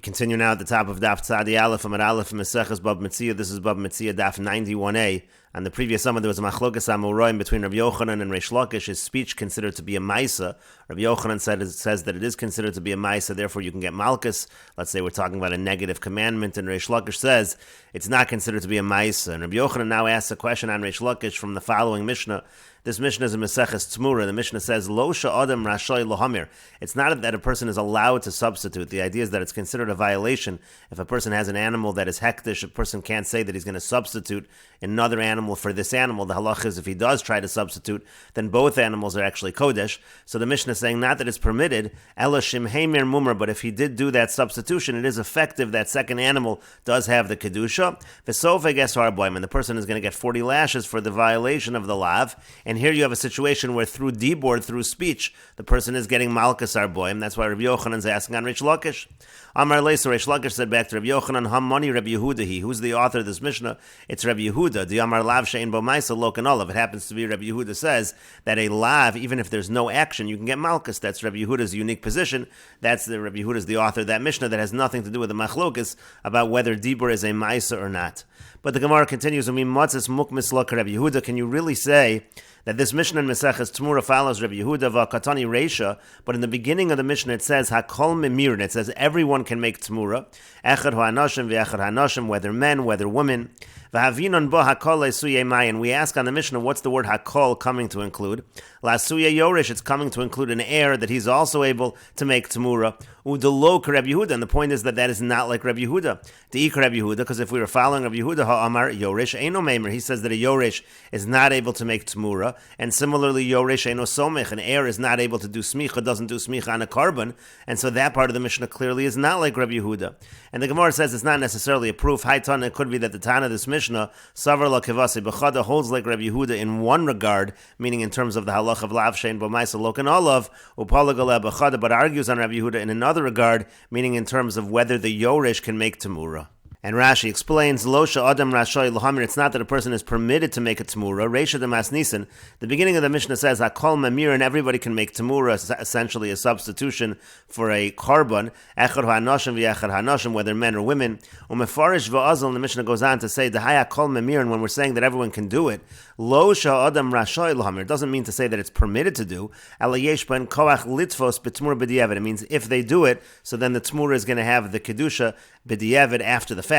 continue now at the top of Daf Tzadi Aleph Amar Aleph Meseches Bava Metzia. This is Bava Metzia Daf 91a. On the previous summer, there was a machlokas amoraim between Rabbi Yochanan and Reish Lakish. His speech considered to be a maisa. Rabbi Yochanan says that it is considered to be a maisa, therefore you can get malchus. Let's say we're talking about a negative commandment, and Reish Lakish says it's not considered to be a maisa. And Rabbi Yochanan now asks a question on Reish Lakish from the following Mishnah. This Mishnah is a Meseches Tzmura. The Mishnah says, Lo sha'adam rashay lohamir. It's not that a person is allowed to substitute. The idea is that it's considered a violation. If a person has an animal that is hektish, a person can't say that he's going to substitute another animal for this animal. The halach is if he does try to substitute, then both animals are actually kodesh. So the Mishnah is saying not that it's permitted, ela shimheimir mumar, but if he did do that substitution, it is effective. That second animal does have the kedusha. V'sofeg esar boim, and the person is going to get 40 lashes for the violation of the lav. And here you have a situation where through dibor, through speech, the person is getting malchus arboim. That's why Rabbi Yochanan is asking on Reish Lakish. Amar Leisa, Reish Lakish said back to Rabbi Yochanan, Hamani Rabbi Yehuda he. Who's the author of this Mishnah? It's Rabbi Yehuda. The Amar Lav Shein Bo Maisa Lokan Olav. It happens to be Rabbi Yehuda says that a lav, even if there's no action, you can get malchus. That's Rabbi Yehuda's unique position. That's the Rabbi Yehuda's the author of that Mishnah that has nothing to do with the machlokas about whether dibor is a maisa or not. But the Gemara continues, Rabbi Yehuda, can you really say that this Mishnah in Meseches Tmura follows Rabbi Yehuda v'akatani reisha, but in the beginning of the Mishnah it says hakol memirin. It says everyone can make Tmura, echad ha'anashim v'echad ha'anashim, whether men, whether women. V'havinon bo hakol le'suyei mayin. We ask on the Mishnah, what's the word hakol coming to include? La'suyei yorish, it's coming to include an heir that he's also able to make Tmura. Udelo Rabbi Yehuda, and the point is that that is not like Rabbi Yehuda. De'ik Rabbi Yehuda, because if we were following Rabbi Yehuda ha'amar yorish eino meimer, he says that a yorish is not able to make Tmura. And similarly, Yoresh Eino Somech, an heir is not able to do smicha, doesn't do smicha on a carbon, and so that part of the Mishnah clearly is not like Rabbi Yehuda. And the Gemara says it's not necessarily a proof. Haitan, it could be that the Tana of this Mishnah, Savar la Kevasi Bechada, holds like Rabbi Yehuda in one regard, meaning in terms of the halach of Lav Shein Bomaisa Lokan Olav, Upalagala Bechada, but argues on Rabbi Yehuda in another regard, meaning in terms of whether the Yoresh can make Tamura. And Rashi explains, Lo sha'adam rashay lohamir, it's not that a person is permitted to make a tmura. Reisha demas nisan, the beginning of the Mishnah says, Hakol mamir, and everybody can make tmura, essentially a substitution for a carbon. Echad ha'anashim v'echad ha'anashim, whether men or women. Umefarish v'azal, and the Mishnah goes on to say, Dehaya kol mamir, and when we're saying that everyone can do it, Lo sha'adam rashay lohamir, it doesn't mean to say that it's permitted to do. Ala yesh ben koach litvos b'tmura b'diavad, it means if they do it, so then the tmura is going to have the kedusha b'diavad after the fact.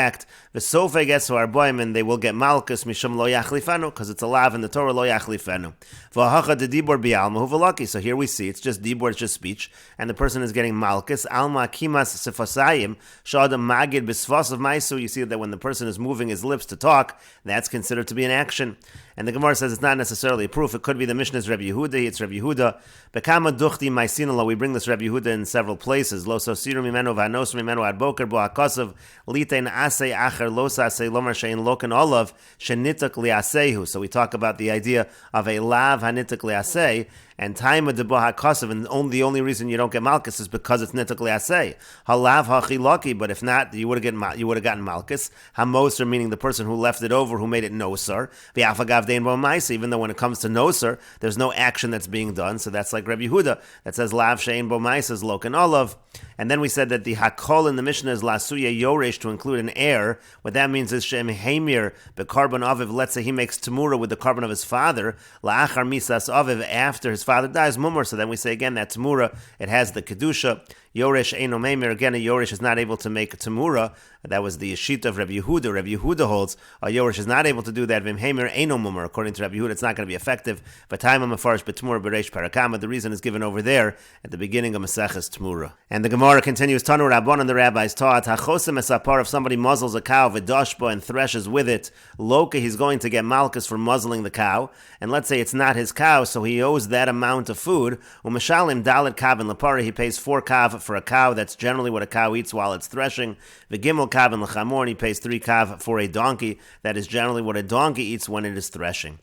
V'sofei gets to arboim, and they will get malchus mishum lo yachlifanu, because it's a lav in the Torah lo yachlifanu. V'hacha de dibor bi'alma huvalaki. So here we see it's just dibor, it's just speech, and the person is getting malchus. Alma kimas sifasayim shadam magid b'sfas of maisu. You see that when the person is moving his lips to talk, that's considered to be an action. And the Gemara says it's not necessarily a proof. It could be the Mishnah's Rabbi Yehuda. It's Rabbi Yehuda. Bekama duchti maisinala. We bring this Rabbi Yehuda in several places. Lo sosiru mimenu v'anos mimenu ad boker bo hakasav litein asei acher lo sasei lomar shein lokan olav shenitak liasehu. So we talk about the idea of a lav hanitak liasei. And time of the hakasav, and the only reason you don't get malchus is because it's nitak liasei. Halav hachilaki, but if not, you would have gotten malchus. Hamoser, meaning the person who left it over, who made it nosar. V'afagav dein bo ma'isa, even though when it comes to nosar, there's no action that's being done. So that's like Rabbi Yehuda that says lav shein bo ma'isa is lokan olav. And then we said that the hakol in the Mishnah is lasuya yoresh, to include an heir. What that means is shem heimir bekarban aviv. Let's say he makes tamura with the carbon of his father. La'achar misas aviv, after his father dies, mumur. So then we say again that tamura, it has the kedusha. Yoresh eino meimer, again a Yoresh is not able to make a tamura. That was the yeshita of Rabbi Yehuda. Rabbi Yehuda holds a Yoresh is not able to do that. V'mheimer eino mumur. According to Rabbi Yehuda, it's not going to be effective. V'taima mefarish b'tamura b'reish parakama. The reason is given over there at the beginning of Meseches Tamura. And the Gemara continues, Tanu Rabban, and the rabbis taught, Hachosem esapar, if somebody muzzles a cow, v'dashba, and threshes with it, loka, he's going to get malchus for muzzling the cow. And let's say it's not his cow, so he owes that amount of food. U'mashalim dalet kav in lapara, he pays 4 kav for a cow. That's generally what a cow eats while it's threshing. V'gimel kav in l'chamor, and he pays 3 kav for a donkey. That is generally what a donkey eats when it is threshing.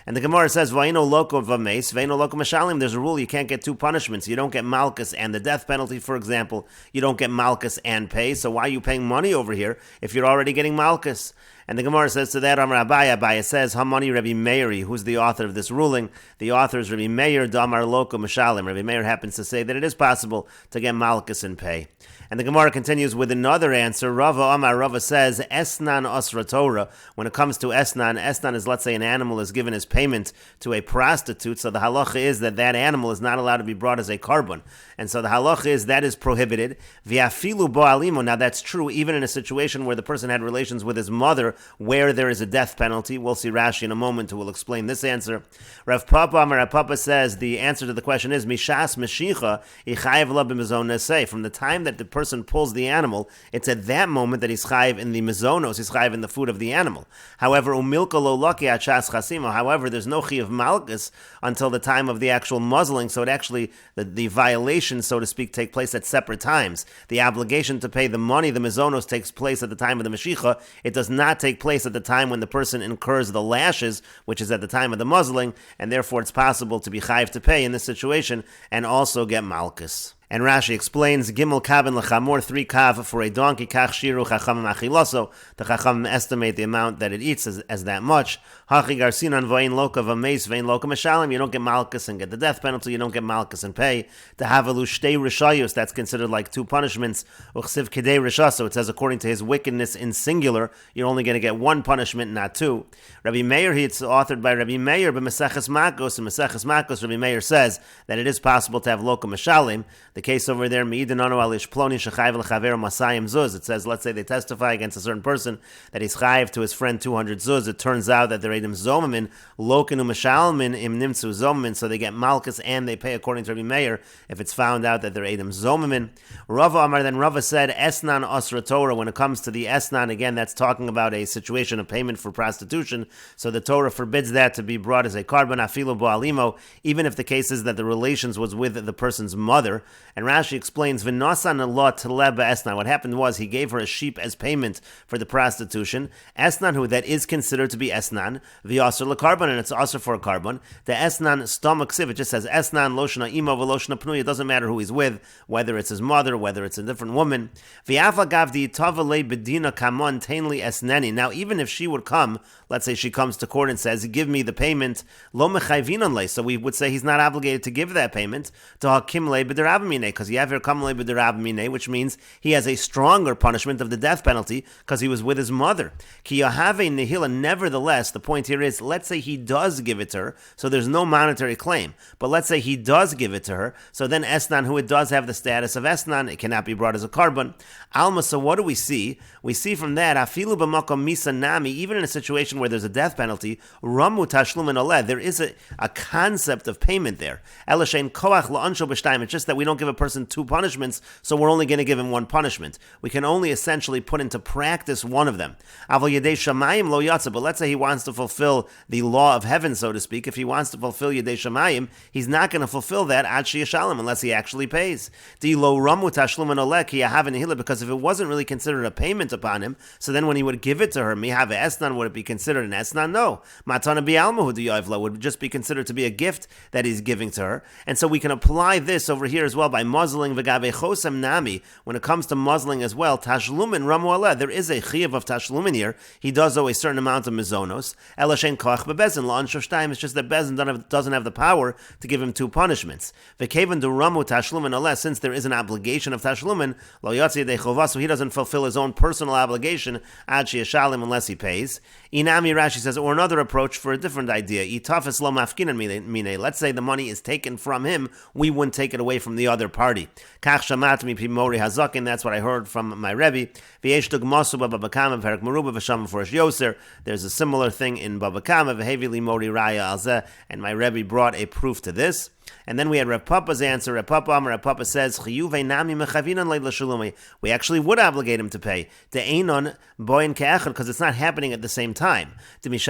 And the Gemara says, V'aino loko v'meis, v'aino loko mashalim. There's a rule, you can't get two punishments. You don't get malchus and the death penalty, for example. You don't get malchus and pay. So why are you paying money over here if you're already getting malchus? And the Gemara says to that, Amar Abaya, Abaya says, Hamani Rabbi Meiri, who's the author of this ruling. The author is Rabbi Meir, Damar Loko Mashalim. Rabbi Meir happens to say that it is possible to get malchus and pay. And the Gemara continues with another answer. Rava Amar, Rava says, Esnan Osra Torah. When it comes to Esnan is, let's say, an animal is given as payment to a prostitute. So the halacha is that animal is not allowed to be brought as a carbon. And so the halacha is that is prohibited. V'afilu bo'alimo. Now that's true even in a situation where the person had relations with his mother, where there is a death penalty. We'll see Rashi in a moment who will explain this answer. Rav Papa Amar Rav Papa says the answer to the question is Mishas Meshicha Ichayev La b'mizon nesei. From the time that the person pulls the animal, it's at that moment that he's chayev in the mizonos, he's chayev in the food of the animal. However, umilka lo laki achas chasima. However, there's no chi of malchus until the time of the actual muzzling. So it actually the violation, so to speak, take place at separate times. The obligation to pay the money, the mizonos, takes place at the time of the meshicha. It does not take place at the time when the person incurs the lashes, which is at the time of the muzzling, and therefore it's possible to be chayiv to pay in this situation and also get malchus. And Rashi explains, Gimel Kaben Lechamor, 3 kav for a donkey, Kach Shiru Chachamim Achiloso. The Chachamim estimate the amount that it eats as that much. Hachi Garsinan Vain Loka Vameis, Vain Loka Mashalim. You don't get malchus and get the death penalty, you don't get malchus and pay. The Havalu Shtei Rishayos, that's considered like 2 punishments. Uchsiv Kedei Rishaso, it says according to his wickedness in singular, you're only going to get 1 punishment, not 2. Rabbi Meir, it's authored by Rabbi Meir, but Meseches Makos, and Meseches Makos, Rabbi Meir says that it is possible to have Loka Mashalim. The case over there, it says, let's say they testify against a certain person that he's chayiv to his friend 200 zuz. It turns out that they're edim zomamin, lokenu mashalmin im nimtzu zomamin, so they get malchus and they pay according to Rabbi Meir if it's found out that they're edim zomamin. Rava Amar, then Rava said, Esnan Osra Torah. When it comes to the Esnan, again, that's talking about a situation of payment for prostitution. So the Torah forbids that to be brought as a carbon, afilu bo'alimo, even if the case is that the relations was with the person's mother. And Rashi explains, V'nasan Allah teleba Esnan. What happened was he gave her a sheep as payment for the prostitution. Esnan, who that is considered to be Esnan, v'yasr l'karban, and it's also for a carbon. The Esnan stomach siv, it just says Esnan loshna imo v'loshna pnuya. It doesn't matter who he's with, whether it's his mother, whether it's a different woman. V'afa gavdi tavale bedina kamon tainli esneni. Now, even if she would come, let's say she comes to court and says, give me the payment, lo mechayvinon le. So we would say he's not obligated to give that payment to hakim le b'derabamine, because yaver kam le b'derabamine, which means he has a stronger punishment of the death penalty because he was with his mother. Ki yahave nehila. Nevertheless, the point here is, let's say he does give it to her, so there's no monetary claim. But let's say he does give it to her, so then Esnan, who it does have the status of Esnan, it cannot be brought as a carbon. Alma, so what do we see? We see from that, afilu b'makom misa nami, even in a situation where there's a death penalty, ramu tashlumin oleh, there is a concept of payment there. Elashein koach la'ansho b'shtayim. It's just that we don't give a person 2 punishments, so we're only going to give him 1 punishment. We can only essentially put into practice one of them. Avol yedei shamayim lo yatsa. But let's say he wants to fulfill the law of heaven, so to speak. If he wants to fulfill yedei shamayim, he's not going to fulfill that ad sheyashalem unless he actually pays. Di lo ramu tashlumin oleh ki yahav nehila, because if it wasn't really considered a payment upon him, so then when he would give it to her, mihave esnan, would it be considered an esnan? No. Matana bi'almahu di'yavla would just be considered to be a gift that he's giving to her. And so we can apply this over here as well by muzzling v'gave chosem nami. When it comes to muzzling as well, tashlumin ramu aleh, there is a chiyuv of tashlumin here. He does owe a certain amount of mizonos. Elashen koach bebezin la'an shoshtaim. It's just that Bezin doesn't have the power to give him 2 punishments. V'kevan du ramu tashlumin aleh, since there is an obligation of tashlumin, lo yatzi yedei chova, so he doesn't fulfill his own personal obligation ad sheyashalim unless he pays. Inami, Rashi says, or another approach for a different idea. Itafes lo mafkinan mine. Let's say the money is taken from him, we wouldn't take it away from the other party. Kach shamat mi pimori hazakin. That's what I heard from my Rebbe. V'yesh dugmasu Babba Kama v'herik meruba v'sham v'forish yoser. There's a similar thing in Babba Kama v'hevi li mori raya alzeh, and my Rebbe brought a proof to this. And then we had Rav Papa's answer. Rav Papa says, we actually would obligate him to pay. Because it's not happening at the same time. Because at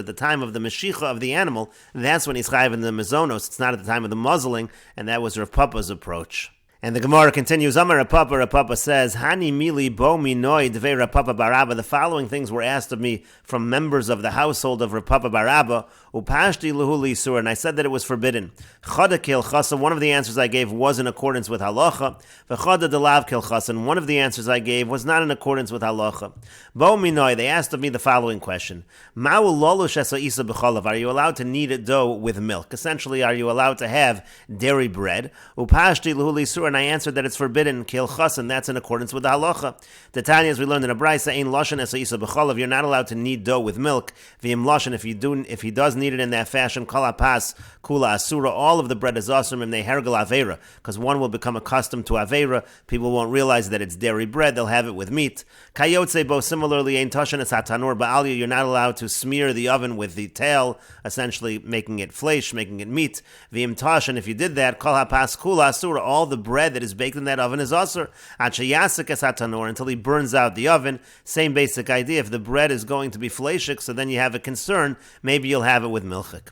the time of the meshicha of the animal, that's when he's chayiv in the mezonos. It's not at the time of the muzzling, and that was Rav Papa's approach. And the Gemara continues, Amar Rapapa says, Hani mili bo minoi dvei Rapapa barabba. The following things were asked of me from members of the household of Rapapa barabba, upashti luhuli sur, and I said that it was forbidden. Chada kil chasa, one of the answers I gave was in accordance with halacha. V'chada delav kil chasa, and one of the answers I gave was not in accordance with halacha. Bo minoi, they asked of me the following question. Ma'u lolush esa isa b'cholav, are you allowed to knead a dough with milk? Essentially, are you allowed to have dairy bread? Upashti luhuli sur, and I answered that it's forbidden, kil chasan, that's in accordance with the halacha. The Tanya, as we learned in a braysa, ein lashon esa isa b'cholav, you're not allowed to knead dough with milk. V'im lashon, if he does knead it in that fashion, kol hapas kula asura, all of the bread is asur im nehergel avera, because one will become accustomed to avera, people won't realize that it's dairy bread, they'll have it with meat. Kayotze bo, similarly, ein tashan es hatanur ba'alya, you're not allowed to smear the oven with the tail, essentially making it flesh, making it meat. V'im tashan, if you did that, kol hapas kula asura, all the bread that is baked in that oven is asur. Achayasik es hatanur, until he burns out the oven. Same basic idea. If the bread is going to be fleshik, so then you have a concern, maybe you'll have it with milchik.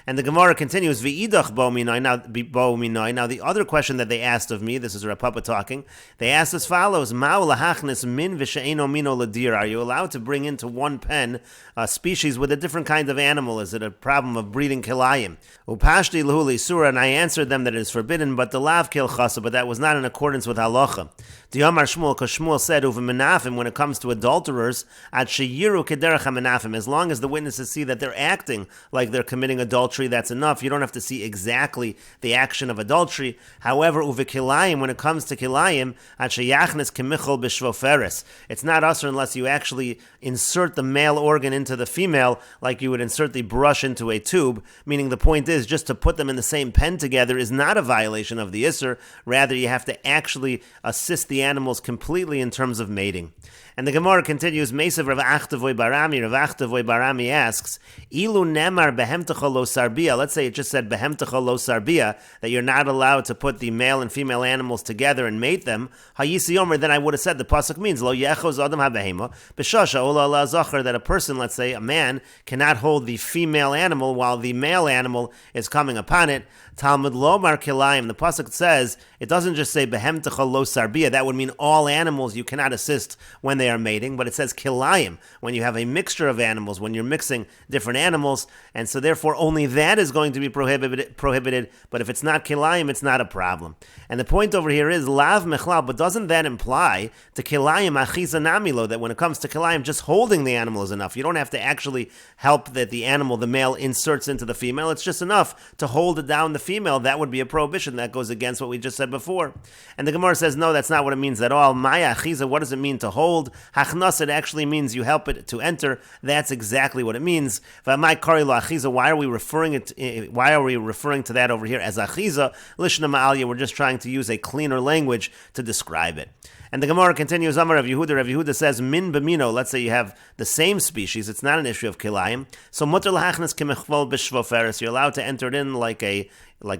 And the Gemara continues, V'idach bo minoi. Now the other question that they asked of me, this is Rapapa talking, they asked as follows, Ma'u lahachnis min v'she'eno mino l'dir. Are you allowed to bring into one pen a species with a different kind of animal? Is it a problem of breeding kilayim? Upashti l'huli surah, and I answered them that it is forbidden, but the lav kil chasa, but that was not in accordance with halacha. Diamar Shmuel, because Shmuel said, Uva menafim, when it comes to adulterers, at sheyiru kederach menafim, as long as the witnesses see that they're acting like they're committing adultery, that's enough. You don't have to see exactly the action of adultery. However, uva kilayim, when it comes to kilayim, at sheyachnes kemichol b'shvoferes, it's not usher unless you actually insert the male organ into the female, like you would insert the brush into a tube, meaning the point is, just to put them in the same pen together is not a violation of the isser. Rather, you have to actually assist the animals completely in terms of mating. And the Gemara continues, Mesav Rav Achtavoy Barami. Rav Achtavoy Barami asks, Ilu nemar behemtecha lo sarbia. Let's say it just said behemtecha lo sarbia, that you're not allowed to put the male and female animals together and mate them. Hayisi Omer, then I would have said the pasuk means lo yechoz adam habehema b'shasha ola la zachar, that a person, let's say a man, cannot hold the female animal while the male animal is coming upon it. Talmud lomar kilayim. The pasuk says, it doesn't just say behemtecha lo sarbia. That would mean all animals you cannot assist when they are mating, but it says kilayim, when you have a mixture of animals, when you're mixing different animals, and so therefore only that is going to be prohibited, but if it's not kilayim, it's not a problem. And the point over here is lav mechlal, but doesn't that imply to kilayim achiza namilo, that when it comes to kilayim, just holding the animal is enough? You don't have to actually help that the animal, the male, inserts into the female. It's just enough to hold it down the female. That would be a prohibition. That goes against what we just said before. And the Gemara says, no, that's not what it means at all. Maya achiza, what does it mean to hold? Hachnas, it actually means you help it to enter. That's exactly what it means. V'amai kari lo achiza, why are we referring to that over here as achiza? Lishna ma'alya, we're just trying to use a cleaner language to describe it. And the Gemara continues, Amar Rav Yehuda. Rav Yehuda says, min b'mino, let's say you have the same species, it's not an issue of kilayim, so mutter l'hachnas k'mechvol b'shvoferes, you're allowed to enter it in like a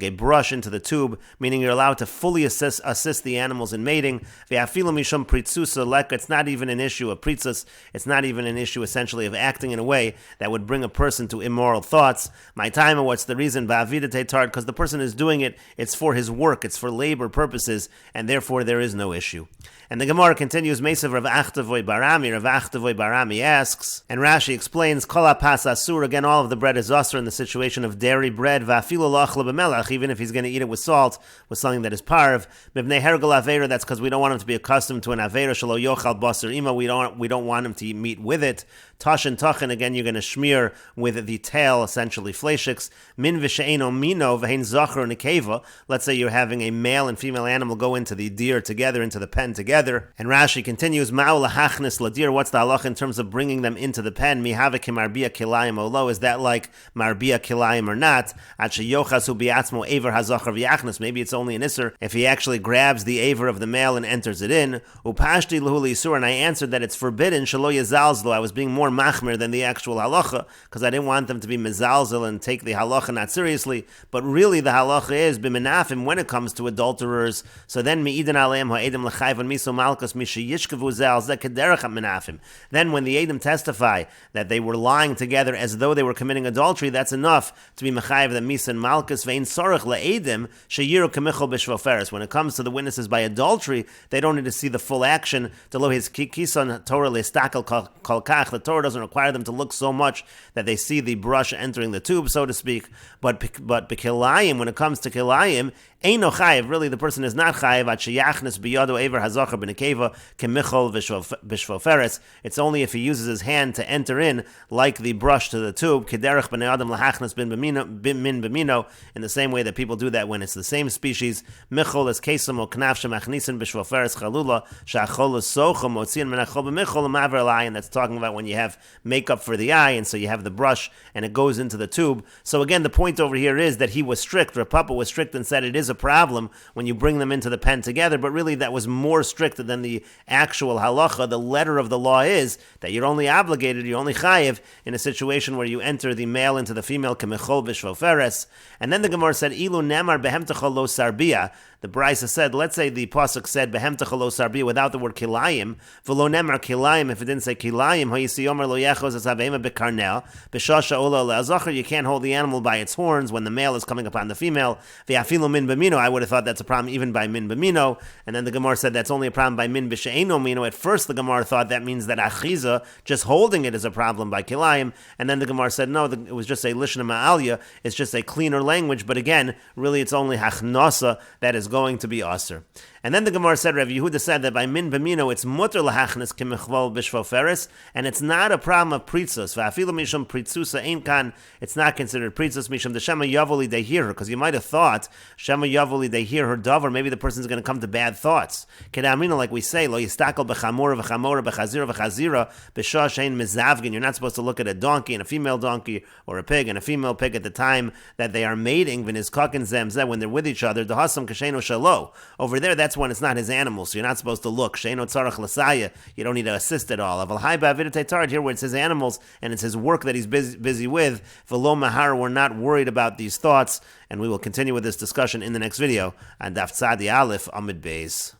brush into the tube, meaning you're allowed to fully assist the animals in mating. Ve'afilu mishum pritzusa leka, it's not even an issue of pritzas, it's not even an issue essentially of acting in a way that would bring a person to immoral thoughts. My time, what's the reason? Ba'avida te'tard, because the person is doing it, it's for his work, it's for labor purposes, and therefore there is no issue. And the Gemara continues, Mesav Rav Achtavoy Barami. Rav Achtavoy Barami asks, and Rashi explains, Kol hapas asur, again all of the bread is asur in the situation of dairy bread, va'afilu lachla b'melach, even if he's going to eat it with salt, with something that is parv. Mibnei hergel avera, that's because we don't want him to be accustomed to an avera, shelo yochal basar ima, we don't want him to eat meat with it. Tashin tachin, again you're going to smear with the tail, essentially fleshiks. Min v'she'eno mino v'hein zachar nekeva, let's say you're having a male and female animal go into the deer together, into the pen together. And Rashi continues, Ma'u lahachnis ladir, what's the halach in terms of bringing them into the pen? Mihave kimarbia kilayim olo, is that like marbia kilayim or not? At sheyochasu biatzmo aver hazachar v'yachnis, maybe it's only an isser if he actually grabs the aver of the male and enters it in. Upashti luhuli isur, and I answered that it's forbidden, shelo yazalzlo, I was being more machmir than the actual halacha, because I didn't want them to be mezalzel and take the halacha not seriously, but really the halacha is bimenafim when it comes to adulterers, so then mi'idan aleim ha'edim l'chayv on miso malchus mishi yishkavu zel zeh kederach menafim. Then when the Edom testify that they were lying together as though they were committing adultery, that's enough to be mechayev the misa and malchus vein sorach le'edim sheyiru kemichol b'shvoferes. When it comes to the witnesses by adultery, they don't need to see the full action. To lo his kison Torah le'stakel kol kach. The Torah doesn't require them to look so much that they see the brush entering the tube, so to speak. But bekilayim, when it comes to kilayim, ain't no chayiv. Really, the person is not chayiv at sheyachnes biyado ever hazachar b'nekeva kemichol b'shvoferes. It's only if he uses his hand to enter in, like the brush to the tube, kederach b'nei adam lahachnes bin b'mino, in the same way that people do that when it's the same species. Michol is kesam o knaf shemachnisin b'shvoferes chalula shachol is socham motzian menachol b'michol maver l'ay, and that's talking about when you have makeup for the eye, and so you have the brush and it goes into the tube. So again, the point over here is that he was strict. Rav Papa was strict and said it is a problem when you bring them into the pen together, but really that was more strict than the actual halacha. The letter of the law is that you're only obligated, you're only chayiv in a situation where you enter the male into the female, kemichol v'shvoferes. And then the Gemara said, ilu nemar behemtecha lo sarbia. The Brisa said, let's say the pasuk said behemtecha lo sarbia without the word kilayim, v'lo nemar kilayim, if it didn't say kilayim, ha'yisi yomer lo yechos as havema bekarnel, b'shasha ola le'azachar, you can't hold the animal by its horns when the male is coming upon the female. V'afilu min b'mino, I would have thought that's a problem even by min b'mino. And then the Gemara said that's only a problem by min b'she'eno mino. At first the Gemara thought that means that achiza, just holding it, is a problem by kilayim. And then the Gemara said no, it was just a lishna ma'alya, it's just a cleaner language. But again, really it's only hachnasa that is going to be aser. And then the Gemara said, Rav Yehuda said that by min b'mino it's mutter lahachnes kemichvol b'shvoferes, and it's not a problem of pritzus. Va'afilu mishum pritzusa ein kan, it's not considered pritzus mishum the shema yavoli they hear her, because you might have thought shema yavoli they hear her davar, maybe the person's going to come to bad thoughts. Kedamina, like we say, lo yistakel b'chamora v'chamora b'chazira v'chazira b'shah shein mezavgin. You're not supposed to look at a donkey and a female donkey, or a pig and a female pig at the time that they are mating. V'nizkaken zemzeh, when they're with each other. Dehasam kasheno shalo. Over there, that's when it's not his animal, so you're not supposed to look. Sheino tzarach l'saya, you don't need to assist at all. Aval hai ba'avidat tard, here where it's his animals and it's his work that he's busy with. V'lo mahar, we're not worried about these thoughts, and we will continue with this discussion in the next video on Daf Tzadi Aleph Amid Beis.